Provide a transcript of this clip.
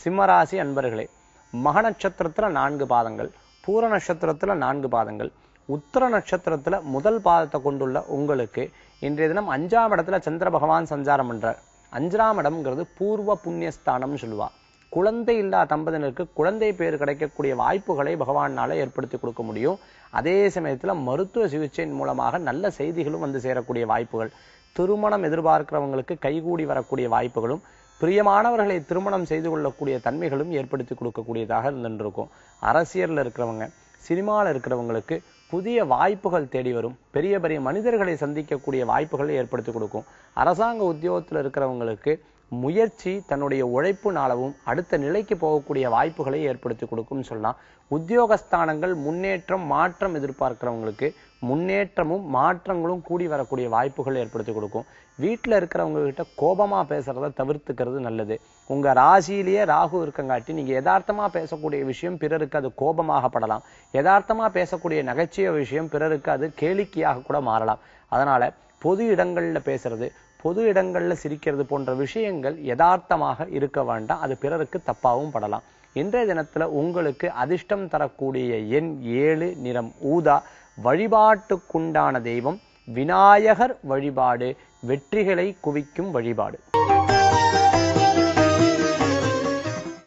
சிம்மராசி அன்பர்களே, மக நட்சத்திரத்துல 4 பாதங்கள், பூர நட்சத்திரத்துல 4 பாதங்கள், உத்திர நட்சத்திரத்துல முதல் பாதத்தை கொண்டுள்ள உங்களுக்கு இன்றைய தினம் 5ஆம் இடத்துல சந்திர பகவான் சஞ்சாரம் பண்றார். 5ஆம் இடம்ங்கிறது பூர்வ புண்ணியஸ்தானம்னு சொல்லுவா. குழந்தை இல்லா தம்பதியினருக்கு குழந்தை பேர் கிடைக்கக்கூடிய வாய்ப்புகளை பகவானால ஏற்படுத்தி கொடுக்க முடியும். அதே சமயத்துல மருத்துவ சிகிச்சையின் மூலமாக நல்ல செய்திகளும் வந்து சேரக்கூடிய வாய்ப்புகள், திருமணம் எதிர்பார்க்கிறவங்களுக்கு கைகூடி வரக்கூடிய வாய்ப்புகளும், பிரியமானவர்களை திருமணம் செய்து கொள்ளக்கூடிய தன்மைகளும் ஏற்படுத்தி கொடுக்கக்கூடியதாக இருந்துருக்கும். அரசியல்ல இருக்கிறவங்க, சினிமாவில் இருக்கிறவங்களுக்கு புதிய வாய்ப்புகள் தேடி வரும். பெரிய பெரிய மனிதர்களை சந்திக்கக்கூடிய வாய்ப்புகளை ஏற்படுத்தி கொடுக்கும். அரசாங்க உத்தியோகத்தில் இருக்கிறவங்களுக்கு முயற்சி தன்னுடைய உழைப்புனாலவும் அடுத்த நிலைக்கு போகக்கூடிய வாய்ப்புகளை ஏற்படுத்தி கொடுக்கும்னு சொல்லலாம். உத்தியோகஸ்தானங்கள் முன்னேற்றம் மாற்றம் எதிர்பார்க்கிறவங்களுக்கு முன்னேற்றமும் மாற்றங்களும் கூடி வரக்கூடிய வாய்ப்புகள் ஏற்படுத்தி கொடுக்கும். வீட்டில் இருக்கிறவங்க கிட்ட கோபமா பேசுறத தவிர்த்துக்கிறது நல்லது. உங்க ராசியிலேயே ராகு இருக்கங்காட்டி நீங்க யதார்த்தமா பேசக்கூடிய விஷயம் பிறருக்கு அது கோபமாக படலாம். யதார்த்தமா பேசக்கூடிய நகைச்சுவை விஷயம் பிறருக்கு அது கேளிக்கையாக கூட மாறலாம். அதனால பொது இடங்கள்ல பேசுறது, பொது இடங்கள்ல சிரிக்கிறது போன்ற விஷயங்கள் யதார்த்தமாக இருக்க வேண்டாம். அது பிறருக்கு தப்பாவும் படலாம். இன்றைய தினத்துல உங்களுக்கு அதிர்ஷ்டம் தரக்கூடிய எண் 7, நிறம் ஊதா. வழிபாட்டுக்குண்டான தெய்வம் விநாயகர் வழிபாடு வெற்றிகளை குவிக்கும் வழிபாடு.